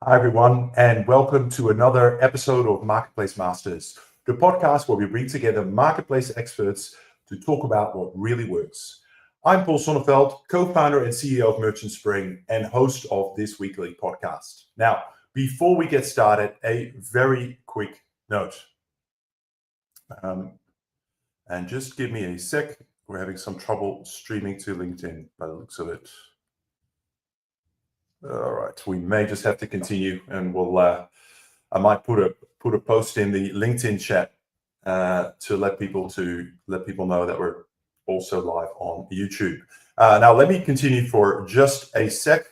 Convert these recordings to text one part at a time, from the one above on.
Hi, everyone, and welcome to another episode of Marketplace Masters, the podcast where we bring together marketplace experts to talk about what really works. I'm Paul Sonneveld, co-founder and CEO of Merchant Spring and host of this weekly podcast. Now, before we get started, a very quick note. And just give me a sec. We're having some trouble streaming to LinkedIn by the looks of it. All right, we may just have to continue, and we'll. I might put a post in the LinkedIn chat to let people know that we're also live on YouTube. Now, let me continue for just a sec.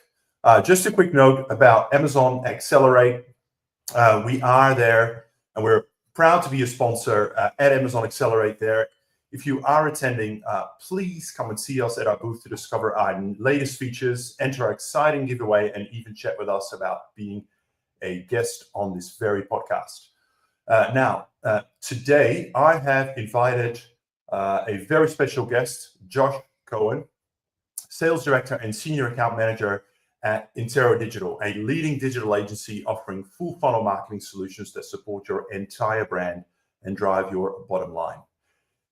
Just a quick note about Amazon Accelerate. We are there, and we're proud to be a sponsor at Amazon Accelerate there. If you are attending, please come and see us at our booth to discover our latest features, enter our exciting giveaway, and even chat with us about being a guest on this very podcast. Now, today I have invited a very special guest, Josh Cohen, Sales Director and Senior Account Manager at Intero Digital, a leading digital agency offering full funnel marketing solutions that support your entire brand and drive your bottom line.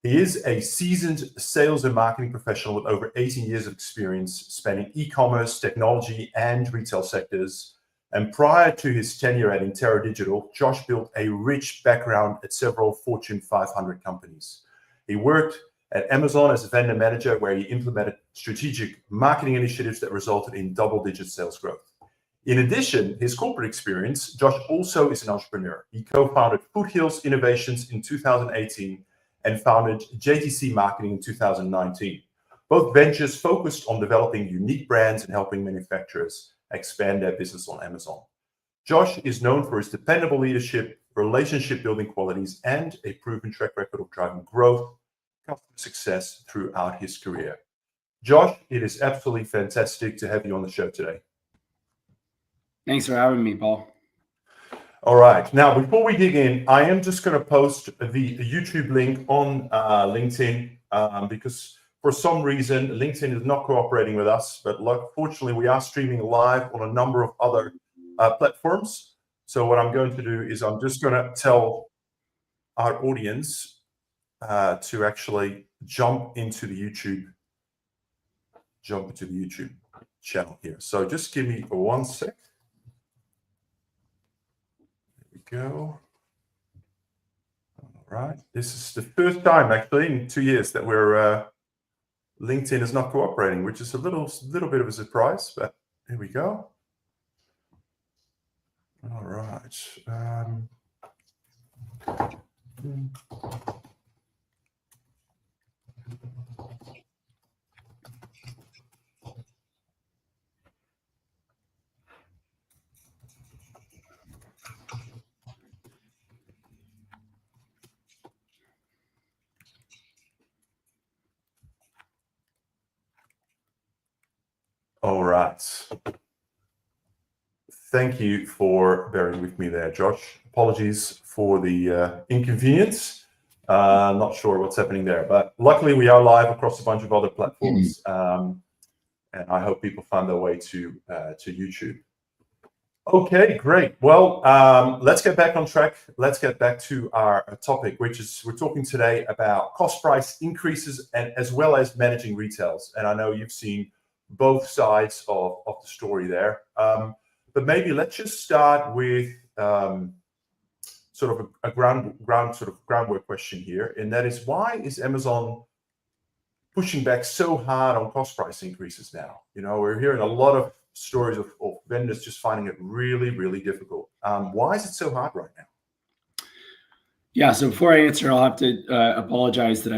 He is a seasoned sales and marketing professional with over 18 years of experience spanning e-commerce, technology, and retail sectors. And prior to his tenure at Intero Digital, Josh built a rich background at several Fortune 500 companies. He worked at Amazon as a vendor manager, where he implemented strategic marketing initiatives that resulted in double-digit sales growth. In addition, his corporate experience, Josh also is an entrepreneur. He co-founded Foothills Innovations in 2018 and founded JTC Marketing in 2019. Both ventures focused on developing unique brands and helping manufacturers expand their business on Amazon. Josh is known for his dependable leadership, relationship-building qualities, and a proven track record of driving growth, customer success throughout his career. Josh, it is absolutely fantastic to have you on the show today. Thanks for having me, Paul. All right. Now, before we dig in, I am just going to post the YouTube link on LinkedIn because for some reason, LinkedIn is not cooperating with us. But fortunately, we are streaming live on a number of other platforms. So what I'm going to do is I'm just going to tell our audience to actually jump into the YouTube channel here. So just give me 1 sec. Go. All right. This is the first time actually in 2 years that we're LinkedIn is not cooperating, which is a little bit of a surprise, but here we go. All right. All right. Thank you for bearing with me there, Josh. Apologies for the inconvenience. Not sure what's happening there, but luckily we are live across a bunch of other platforms, and I hope people find their way to YouTube. Okay, great. Well, let's get back on track. Let's get back to our topic, which is we're talking today about cost price increases and as well as managing retails. And I know you've seen both sides of the story there. But maybe let's just start with sort of a groundwork question here, and that is, why is Amazon pushing back so hard on cost price increases now? You know, we're hearing a lot of stories of vendors just finding it really, really difficult. Why is it so hard right now? Yeah, so before I answer, I'll have to apologize that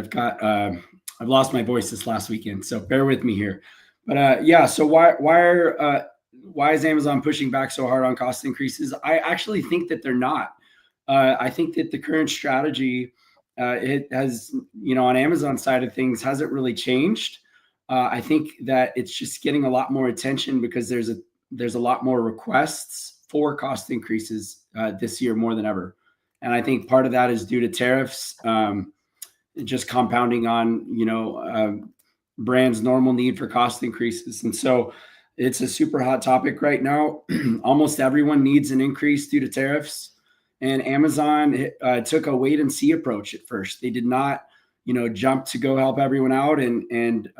I've lost my voice this last weekend, so bear with me here. But yeah, so why is Amazon pushing back so hard on cost increases? I actually think that they're not. I think that the current strategy, it has, on Amazon side of things, hasn't really changed. I think that it's just getting a lot more attention because there's a lot more requests for cost increases this year more than ever. And I think part of that is due to tariffs, just compounding on, brands' normal need for cost increases. And so It's a super hot topic right now. Almost everyone needs an increase due to tariffs. And Amazon took a wait and see approach at first. They did not, jump to go help everyone out and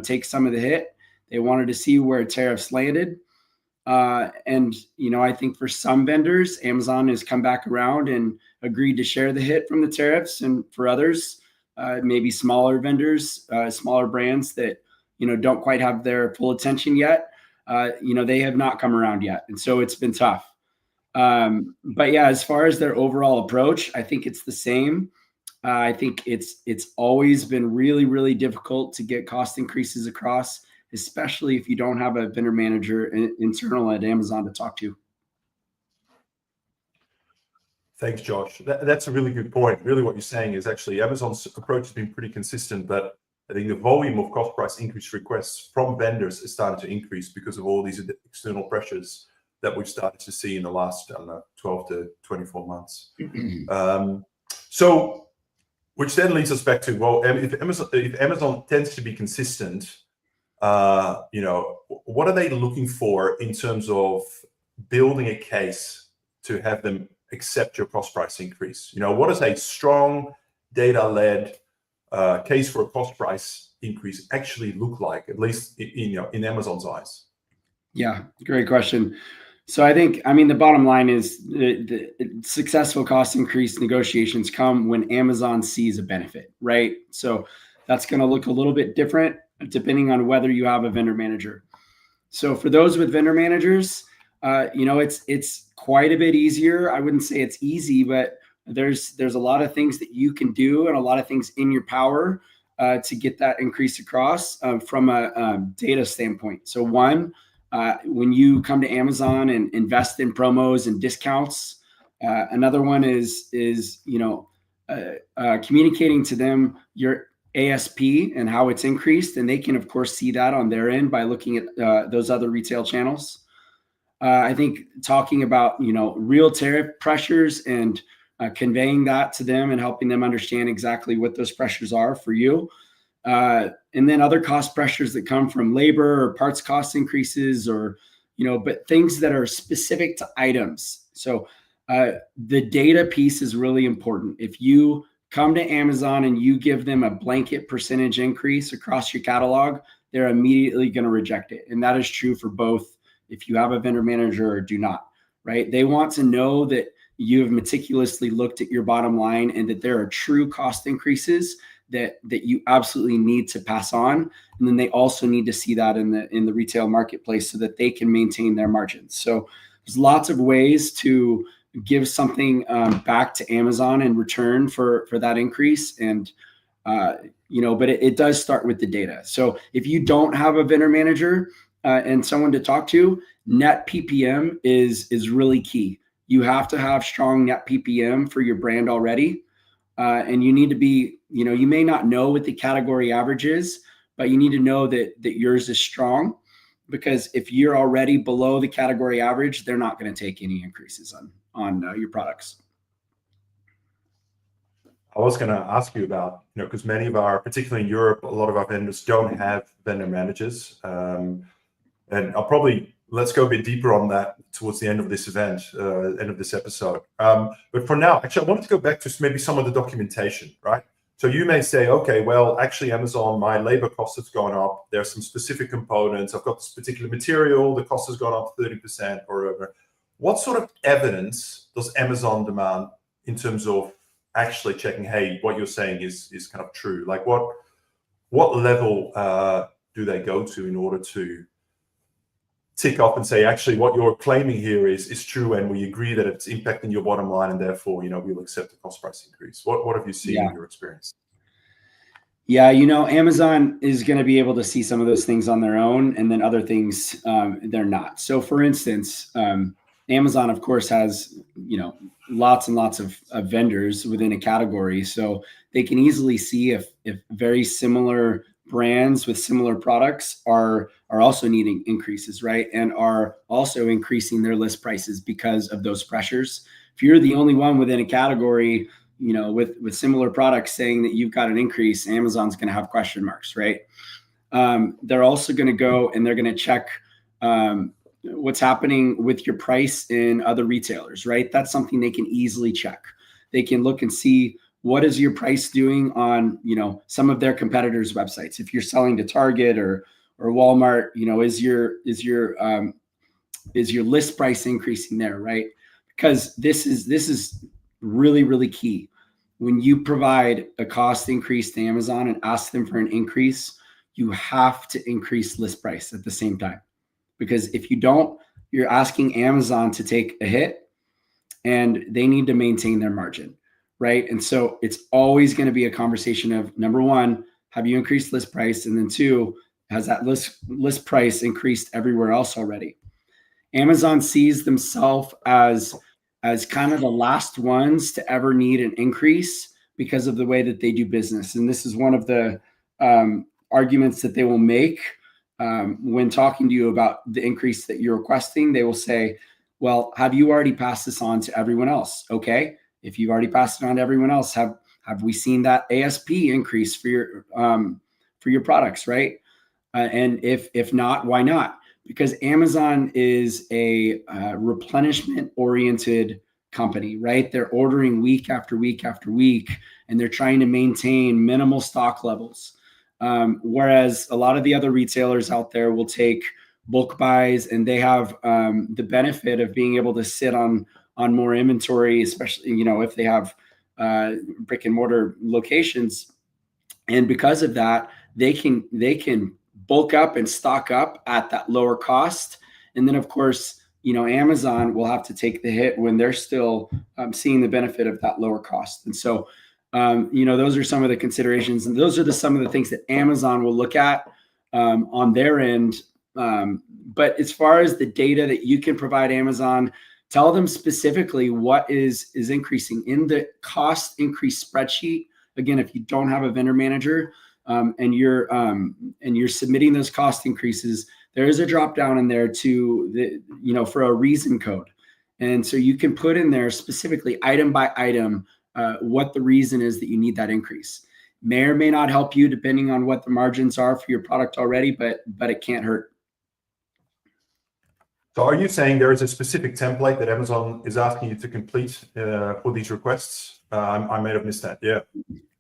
take some of the hit. They wanted to see where tariffs landed. I think for some vendors, Amazon has come back around and agreed to share the hit from the tariffs. And for others, maybe smaller vendors, smaller brands that, don't quite have their full attention yet, they have not come around yet. And so it's been tough. But yeah, as far as their overall approach, I think it's the same. I think it's always been really, really difficult to get cost increases across, especially if you don't have a vendor manager internal at Amazon to talk to. Thanks, Josh. That's a really good point. Really what you're saying is actually Amazon's approach has been pretty consistent, but I think the volume of cost price increase requests from vendors is starting to increase because of all these external pressures that we've started to see in the last 12 to 24 months. So, which then leads us back to, well, if Amazon tends to be consistent, what are they looking for in terms of building a case to have them accept your cost price increase? What does a strong data-led case for a cost price increase actually look like, at least in Amazon's eyes? Yeah, great question. So the bottom line is the successful cost increase negotiations come when Amazon sees a benefit, right? So that's going to look a little bit different depending on whether you have a vendor manager. So for those with vendor managers, it's quite a bit easier. I wouldn't say it's easy, but there's a lot of things that you can do and a lot of things in your power to get that increase across from a data standpoint. So one, when you come to Amazon and invest in promos and discounts, another one is communicating to them your ASP and how it's increased, and they can of course see that on their end by looking at those other retail channels. I think talking about real tariff pressures and conveying that to them and helping them understand exactly what those pressures are for you. And then other cost pressures that come from labor or parts cost increases or, but things that are specific to items. So the data piece is really important. If you come to Amazon and you give them a blanket percentage increase across your catalog, they're immediately going to reject it. And that is true for both if you have a vendor manager or do not, right? They want to know that you have meticulously looked at your bottom line and that there are true cost increases that you absolutely need to pass on. And then they also need to see that in the retail marketplace so that they can maintain their margins. So there's lots of ways to give something back to Amazon in return for that increase. And, but it does start with the data. So if you don't have a vendor manager and someone to talk to, net PPM is really key. You have to have strong net PPM for your brand already. And you need to be, you may not know what the category average is, but you need to know that yours is strong, because if you're already below the category average, they're not going to take any increases on your products. I was going to ask you about, because many of our, particularly in Europe, a lot of our vendors don't have vendor managers. And let's go a bit deeper on that towards the end of this event, end of this episode. But for now, actually, I wanted to go back to maybe some of the documentation, right? So you may say, okay, well, actually, Amazon, my labor cost has gone up. There are some specific components. I've got this particular material. The cost has gone up 30% or whatever. What sort of evidence does Amazon demand in terms of actually checking, hey, what you're saying is kind of true? Like what level do they go to in order to tick off and say, actually, what you're claiming here is true, and we agree that it's impacting your bottom line, and therefore, we'll accept the cost price increase? What have you seen in your experience? Yeah, Amazon is going to be able to see some of those things on their own, and then other things they're not. So, for instance, Amazon, of course, has lots and lots of vendors within a category, so they can easily see if very similar brands with similar products are also needing increases, right? And are also increasing their list prices because of those pressures. If you're the only one within a category, with similar products saying that you've got an increase, Amazon's going to have question marks, right? They're also going to go and they're going to check what's happening with your price in other retailers, right? That's something they can easily check. They can look and see what is your price doing on, some of their competitors' websites. If you're selling to Target or Walmart, is your list price increasing there, right? Because this is really, really key. When you provide a cost increase to Amazon and ask them for an increase, you have to increase list price at the same time. Because if you don't, you're asking Amazon to take a hit, and they need to maintain their margin, right? And so it's always going to be a conversation of, number one, have you increased list price? And then two, has that list price increased everywhere else already? Amazon sees themselves as kind of the last ones to ever need an increase because of the way that they do business. And this is one of the arguments that they will make when talking to you about the increase that you're requesting. They will say, well, have you already passed this on to everyone else? Okay. If you've already passed it on to everyone else, have we seen that ASP increase for your products, right? And if not, why not? Because Amazon is a replenishment oriented company, right? They're ordering week after week after week, and they're trying to maintain minimal stock levels. Whereas a lot of the other retailers out there will take bulk buys, and they have the benefit of being able to sit on more inventory, especially, if they have brick and mortar locations. And because of that, they can bulk up and stock up at that lower cost. And then, of course, Amazon will have to take the hit when they're still seeing the benefit of that lower cost. And so, those are some of the considerations, and those are some of the things that Amazon will look at on their end. But as far as the data that you can provide Amazon, tell them specifically what is increasing in the cost increase spreadsheet. Again, if you don't have a vendor manager, and you're submitting those cost increases, there is a drop down in there to for a reason code. And so you can put in there specifically item by item what the reason is that you need that increase. May or may not help you depending on what the margins are for your product already, but it can't hurt. So are you saying there is a specific template that Amazon is asking you to complete for these requests? I may have missed that. Yeah.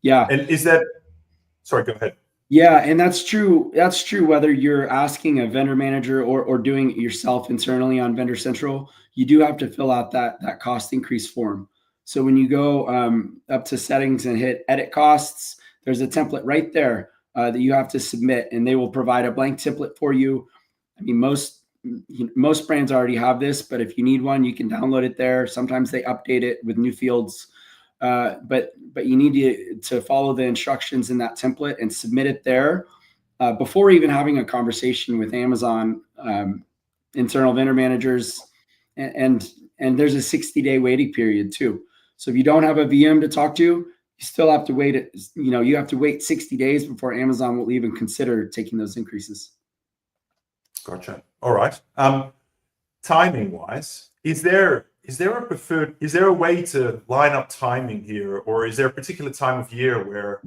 Yeah. And is that, sorry, go ahead. Yeah, and that's true. That's true whether you're asking a vendor manager or doing it yourself internally on Vendor Central. You do have to fill out that cost increase form. So when you go up to settings and hit edit costs, there's a template right there that you have to submit, and they will provide a blank template for you. I mean, most brands already have this, but if you need one, you can download it there. Sometimes they update it with new fields. But you need to follow the instructions in that template and submit it there before even having a conversation with Amazon internal vendor managers. And there's a 60-day waiting period too. So if you don't have a VM to talk to, you still have to wait. You have to wait 60 days before Amazon will even consider taking those increases. Gotcha. All right. Timing wise, is there a way to line up timing here, or is there a particular time of year where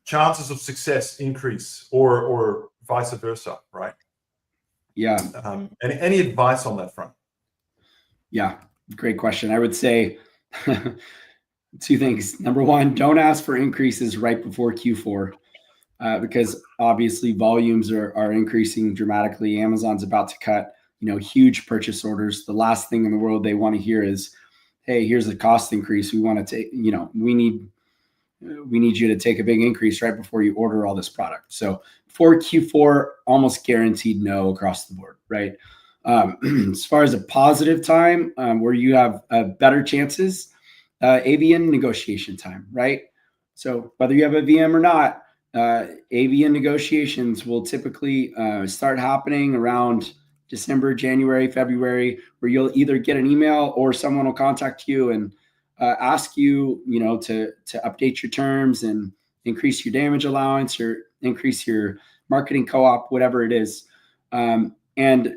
chances of success increase, or vice versa, right? Yeah. Any advice on that front? Yeah, great question. I would say two things. Number one, don't ask for increases right before Q4 because obviously volumes are increasing dramatically. Amazon's about to cut huge purchase orders. The last thing in the world they want to hear is, hey, here's a cost increase. We want to take, we need you to take a big increase right before you order all this product. So for Q4, almost guaranteed no across the board, right? As far as a positive time where you have better chances, AVN negotiation time, right? So whether you have a VM or not, AVN negotiations will typically start happening around December, January, February, where you'll either get an email or someone will contact you and ask you, to update your terms and increase your damage allowance or increase your marketing co-op, whatever it is. And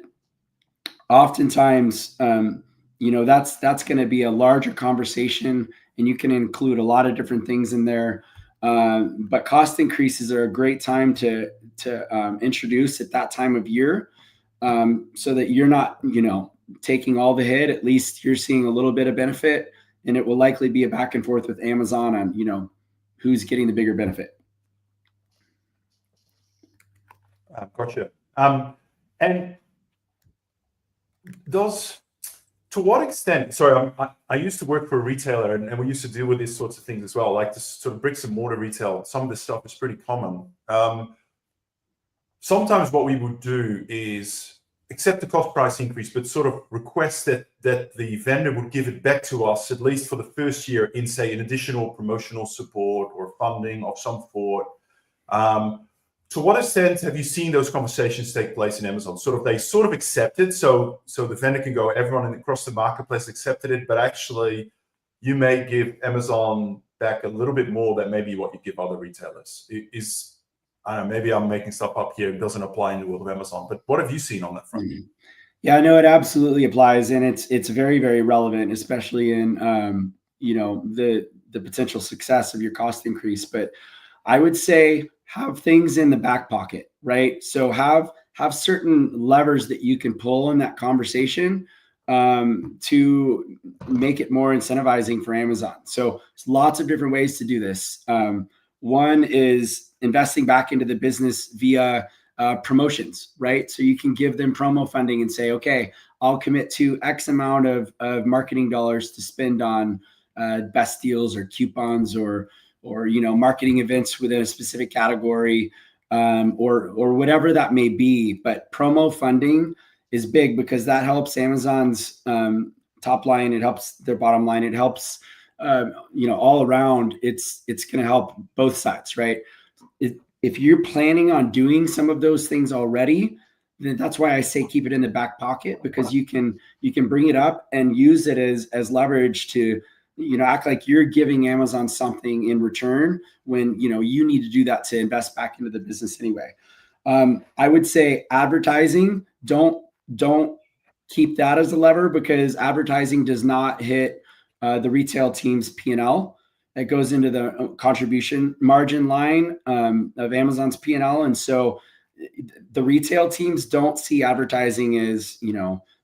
oftentimes, that's going to be a larger conversation, and you can include a lot of different things in there. But cost increases are a great time to introduce at that time of year. so that you're not, taking all the hit. At least you're seeing a little bit of benefit, and it will likely be a back and forth with Amazon on, who's getting the bigger benefit. Gotcha. And to what extent, sorry, I used to work for a retailer, and we used to deal with these sorts of things as well, like this sort of bricks and mortar retail. Some of this stuff is pretty common. Sometimes what we would do is accept the cost price increase, but sort of request that the vendor would give it back to us, at least for the first year, in, say, an additional promotional support or funding of some sort. To what extent have you seen those conversations take place in Amazon? They sort of accepted, so the vendor can go, everyone across the marketplace accepted it, but actually you may give Amazon back a little bit more than maybe what you give other retailers. I don't know, maybe I'm making stuff up here. It doesn't apply in the world of Amazon, but what have you seen on that front? Yeah, I know it absolutely applies, and it's very, very relevant, especially in the potential success of your cost increase. But I would say have things in the back pocket, right? So have certain levers that you can pull in that conversation to make it more incentivizing for Amazon. So there's lots of different ways to do this. One is investing back into the business via promotions, right? So you can give them promo funding and say, okay, I'll commit to X amount of marketing dollars to spend on best deals or coupons or marketing events within a specific category, or whatever that may be. But promo funding is big because that helps Amazon's top line. It helps their bottom line. It helps, all around. It's going to help both sides, right? If you're planning on doing some of those things already, then that's why I say keep it in the back pocket, because you can bring it up and use it as leverage to, act like you're giving Amazon something in return when, you need to do that to invest back into the business anyway. I would say advertising, don't keep that as a lever, because advertising does not hit the retail team's P&L. It goes into the contribution margin line of Amazon's P&L. And so the retail teams don't see advertising as,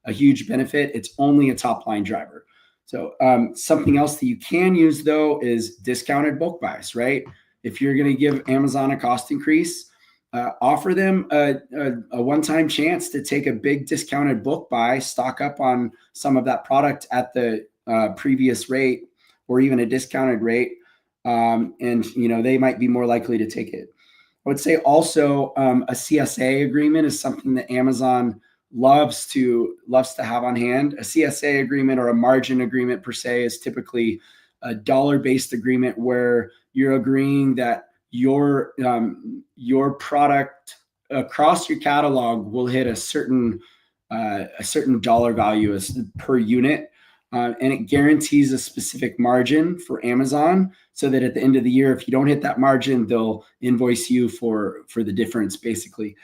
a huge benefit. It's only a top line driver. So something else that you can use, though, is discounted bulk buys, right? If you're going to give Amazon a cost increase, offer them a one-time chance to take a big discounted bulk buy, stock up on some of that product at the previous rate or even a discounted rate. And, they might be more likely to take it. I would say also a CSA agreement is something that Amazon loves to have on hand. A CSA agreement, or a margin agreement per se, is typically a dollar-based agreement where you're agreeing that your product across your catalog will hit a certain dollar value as per unit, and it guarantees a specific margin for Amazon, so that at the end of the year, if you don't hit that margin, they'll invoice you for the difference, basically.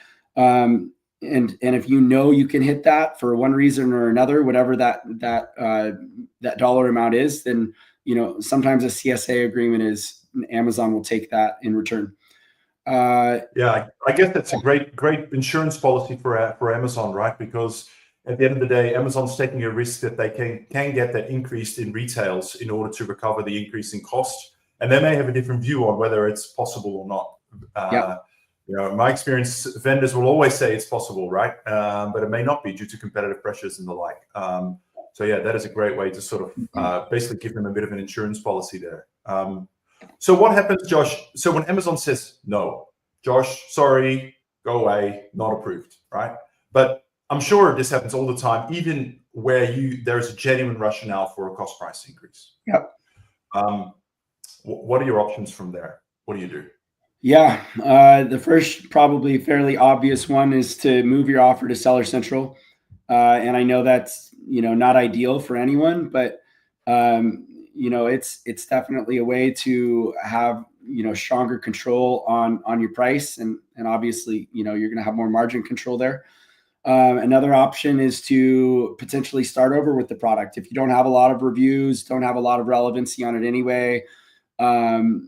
And if you can hit that for one reason or another, whatever that dollar amount is, then sometimes a CSA agreement is Amazon will take that in return. Yeah, I guess that's a great insurance policy for Amazon, right? Because at the end of the day, Amazon's taking a risk that they can get that increase in retails in order to recover the increase in cost, and they may have a different view on whether it's possible or not. In my experience, vendors will always say it's possible, right? But it may not be due to competitive pressures and the like. So yeah, that is a great way to sort of basically give them a bit of an insurance policy there. So what happens, Josh? So when Amazon says no, Josh, sorry, go away, not approved, right? But I'm sure this happens all the time, even where there's a genuine rationale for a cost price increase. Yep. What are your options from there? What do you do? Yeah, the first, probably fairly obvious one, is to move your offer to Seller Central. And I know that's not ideal for anyone, but it's definitely a way to have stronger control on your price, and obviously you're going to have more margin control there. Another option is to potentially start over with the product. If you don't have a lot of reviews, don't have a lot of relevancy on it anyway,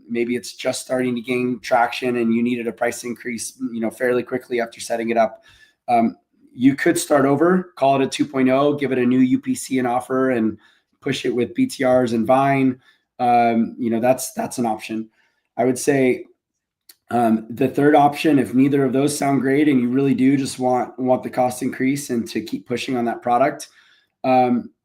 maybe it's just starting to gain traction and you needed a price increase, fairly quickly after setting it up. you could start over, call it a 2.0, give it a new UPC and offer, and push it with BTRs and Vine. That's an option. I would say the third option, if neither of those sound great and you really do just want the cost increase and to keep pushing on that product,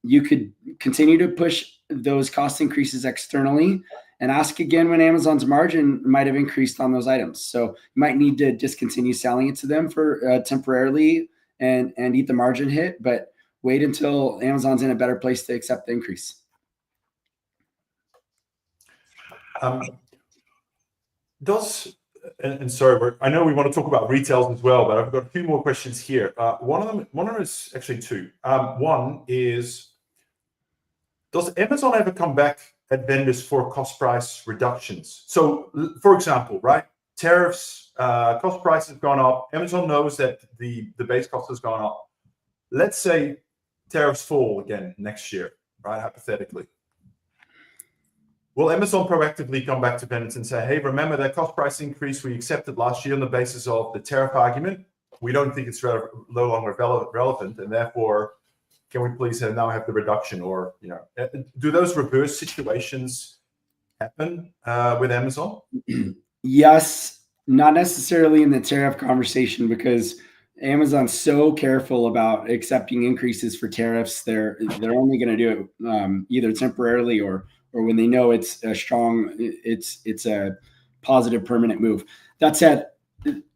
you could continue to push those cost increases externally and ask again when Amazon's margin might have increased on those items. So you might need to discontinue selling it to them for temporarily and eat the margin hit, but wait until Amazon's in a better place to accept the increase. Sorry, I know we want to talk about retails as well, but I've got a few more questions here. One of them is actually two. One is, does Amazon ever come back at vendors for cost price reductions? So, for example, right, tariffs, cost price has gone up. Amazon knows that the base cost has gone up. Let's say tariffs fall again next year, right, hypothetically. Will Amazon proactively come back to vendors and say, hey, remember that cost price increase we accepted last year on the basis of the tariff argument? We don't think it's no longer relevant, and therefore, can we please now have the reduction? Or, do those reverse situations happen with Amazon? Yes, not necessarily in the tariff conversation, because Amazon's so careful about accepting increases for tariffs. They're only going to do it either temporarily or when they know it's a positive permanent move. That said,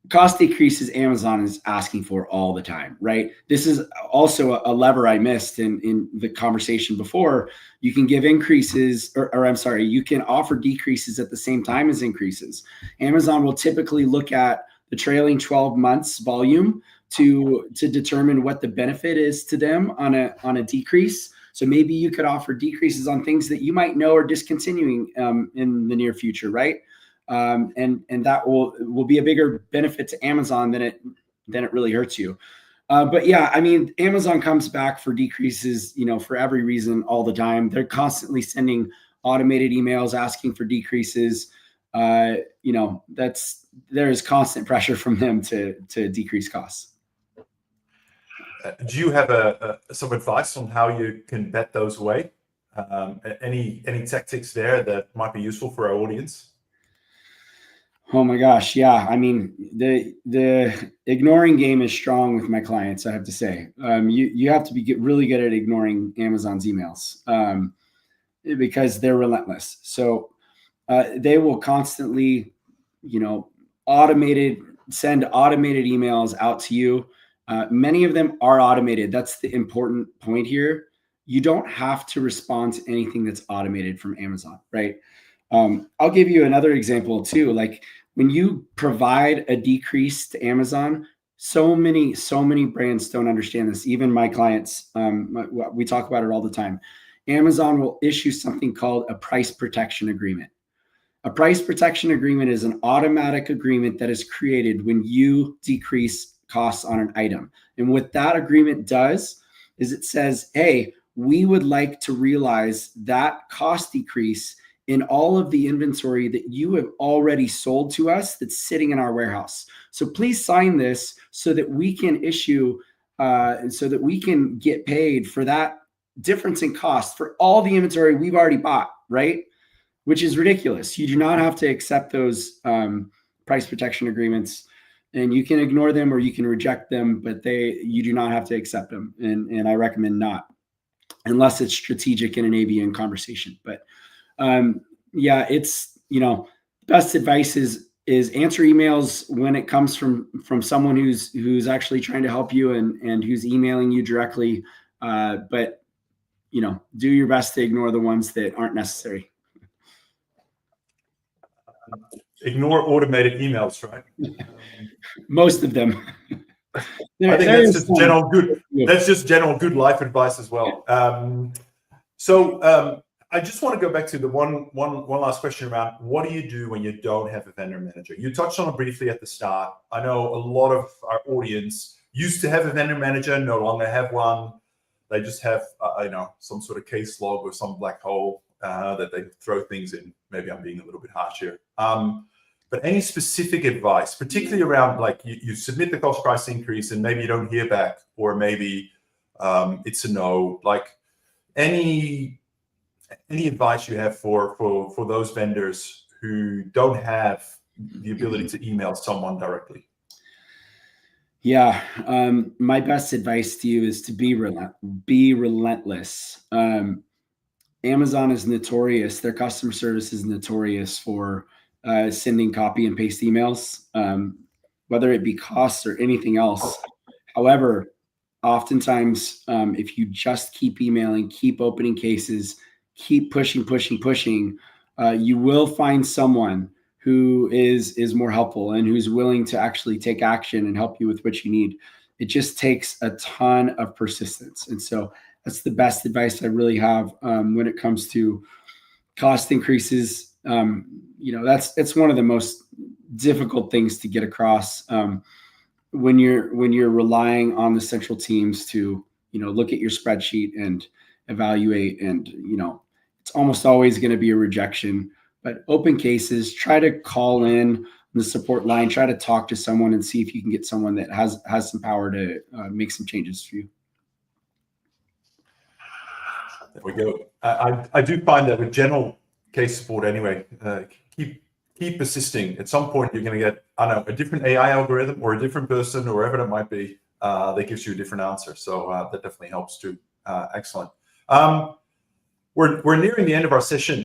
cost decreases Amazon is asking for all the time, right? This is also a lever I missed in the conversation before. You can give increases, you can offer decreases at the same time as increases. Amazon will typically look at the trailing 12 months volume to determine what the benefit is to them on a decrease. So maybe you could offer decreases on things that you might know are discontinuing in the near future, right? And that will be a bigger benefit to Amazon than it really hurts you. But yeah, I mean, Amazon comes back for decreases, for every reason all the time. They're constantly sending automated emails asking for decreases. There is constant pressure from them to decrease costs. Do you have some advice on how you can bet those away? Any tactics there that might be useful for our audience? Oh my gosh, yeah. I mean, the ignoring game is strong with my clients, I have to say. You have to be really good at ignoring Amazon's emails because they're relentless. So they will constantly, send automated emails out to you. Many of them are automated. That's the important point here. You don't have to respond to anything that's automated from Amazon, right? I'll give you another example too. Like when you provide a decrease to Amazon, so many brands don't understand this. Even my clients, we talk about it all the time. Amazon will issue something called a price protection agreement. A price protection agreement is an automatic agreement that is created when you decrease costs on an item. And what that agreement does is it says, hey, we would like to realize that cost decrease in all of the inventory that you have already sold to us that's sitting in our warehouse. So please sign this so that we can so that we can get paid for that difference in cost for all the inventory we've already bought, right? Which is ridiculous. You do not have to accept those price protection agreements, and you can ignore them or you can reject them, but you do not have to accept them. And I recommend not, unless it's strategic in an ABN conversation. But yeah, it's, best advice is answer emails when it comes from someone who's actually trying to help you and who's emailing you directly. But, do your best to ignore the ones that aren't necessary. Ignore automated emails, right? Most of them. I think that's just general good. That's just general good life advice as well. So I just want to go back to the one last question around what do you do when you don't have a vendor manager? You touched on it briefly at the start. I know a lot of our audience used to have a vendor manager, no longer have one. They just have some sort of case log or some black hole that they throw things in. Maybe I'm being a little bit harsh here. but any specific advice, particularly around like you submit the cost price increase and maybe you don't hear back, or maybe it's a no, like any advice you have for those vendors who don't have the ability to email someone directly? Yeah, my best advice to you is to be relentless. Amazon is notorious; their customer service is notorious for sending copy and paste emails, whether it be costs or anything else. However, oftentimes, if you just keep emailing, keep opening cases, keep pushing, you will find someone who is more helpful and who's willing to actually take action and help you with what you need. It just takes a ton of persistence. And so that's the best advice I really have when it comes to cost increases. It's one of the most difficult things to get across when you're relying on the central teams to, look at your spreadsheet and evaluate, and, it's almost always going to be a rejection. But open cases, try to call in the support line, try to talk to someone and see if you can get someone that has some power to make some changes for you. There we go. I do find that with general case support anyway, keep persisting. At some point, you're going to get, I don't know, a different AI algorithm or a different person or whatever it might be that gives you a different answer. So that definitely helps too. Excellent. We're nearing the end of our session,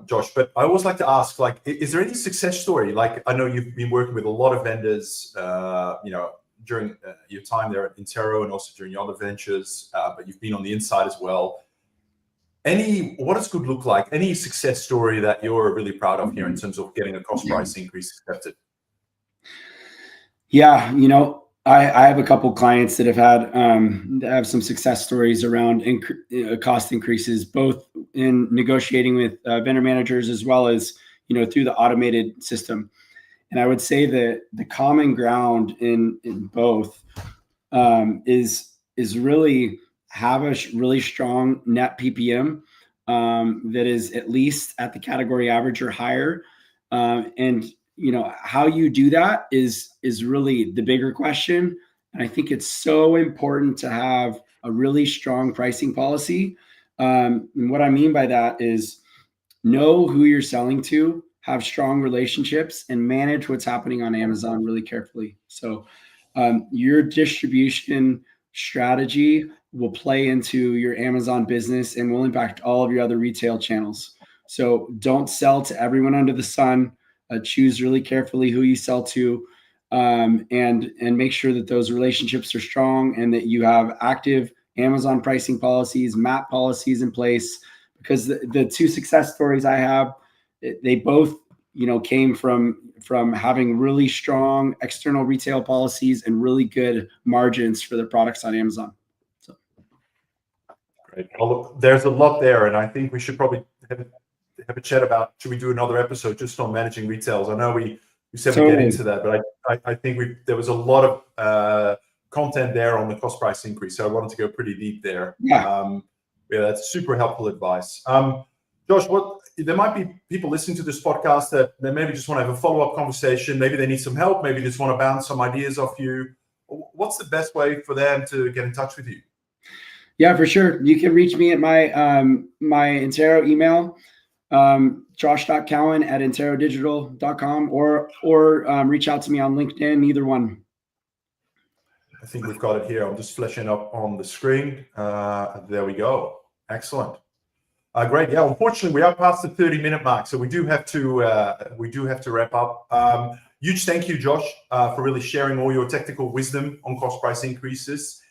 Josh, but I always like to ask, like, is there any success story? Like, I know you've been working with a lot of vendors, during your time there at Intero and also during your other ventures, but you've been on the inside as well. What does good look like? Any success story that you're really proud of here in terms of getting a cost price increase accepted? Yeah, I have a couple clients that have some success stories around cost increases, both in negotiating with vendor managers as well as through the automated system. And I would say that the common ground in both is really have a really strong net PPM that is at least at the category average or higher, and how you do that is really the bigger question. And I think it's so important to have a really strong pricing policy. And what I mean by that is know who you're selling to, have strong relationships, and manage what's happening on Amazon really carefully. So your distribution strategy will play into your Amazon business and will impact all of your other retail channels. So don't sell to everyone under the sun. Choose really carefully who you sell to, and make sure that those relationships are strong and that you have active Amazon pricing policies, MAP policies in place. Because the two success stories I have, they both came from having really strong external retail policies and really good margins for their products on Amazon. So great. Well, look, there's a lot there, and I think we should probably have a chat about, should we do another episode just on managing retails? I know we said we get into that, but I think there was a lot of content there on the cost price increase, so I wanted to go pretty deep there. Yeah, that's super helpful advice. Josh, there might be people listening to this podcast that they maybe just want to have a follow-up conversation. Maybe they need some help. Maybe just want to bounce some ideas off you. What's the best way for them to get in touch with you? Yeah, for sure. You can reach me at my my Intero email, josh.cohen@interodigital.com, or reach out to me on LinkedIn, either one. I think we've got it here. I'm just flashing up on the screen. There we go. Excellent. Great. Yeah. Unfortunately, we are past the 30-minute mark, so we do have to wrap up. Huge thank you, Josh, for really sharing all your technical wisdom on cost price increases.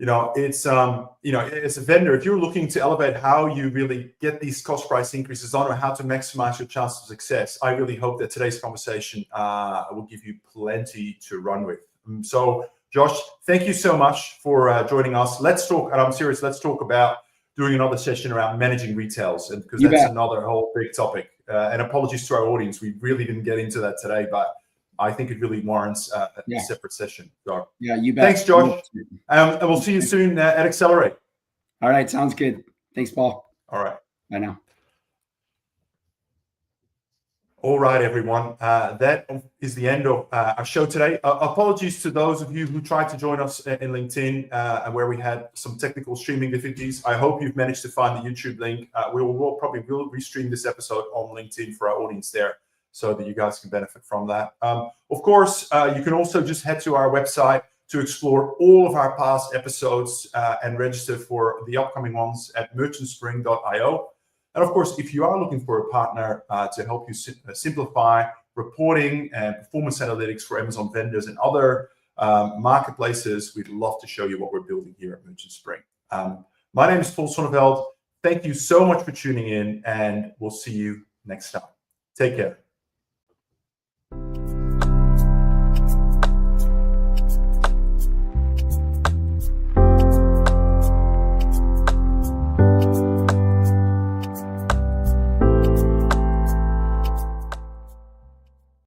It's as a vendor, if you're looking to elevate how you really get these cost price increases on, or how to maximize your chance of success, I really hope that today's conversation will give you plenty to run with. So, Josh, thank you so much for joining us. Let's talk, and I'm serious, let's talk about doing another session around managing retails, and because that's another whole big topic. And apologies to our audience, we really didn't get into that today, but I think it really warrants a separate session. So, yeah, you bet. Thanks, Josh. And we'll see you soon at Accelerate. All right, sounds good. Thanks, Paul. All right. Bye now. All right, everyone. That is the end of our show today. Apologies to those of you who tried to join us in LinkedIn and where we had some technical streaming difficulties. I hope you've managed to find the YouTube link. We will probably restream this episode on LinkedIn for our audience there so that you guys can benefit from that. Of course, you can also just head to our website to explore all of our past episodes and register for the upcoming ones at merchantspring.io. And of course, if you are looking for a partner to help you simplify reporting and performance analytics for Amazon vendors and other marketplaces, we'd love to show you what we're building here at Merchant Spring. My name is Paul Sonneveld. Thank you so much for tuning in, and we'll see you next time. Take care.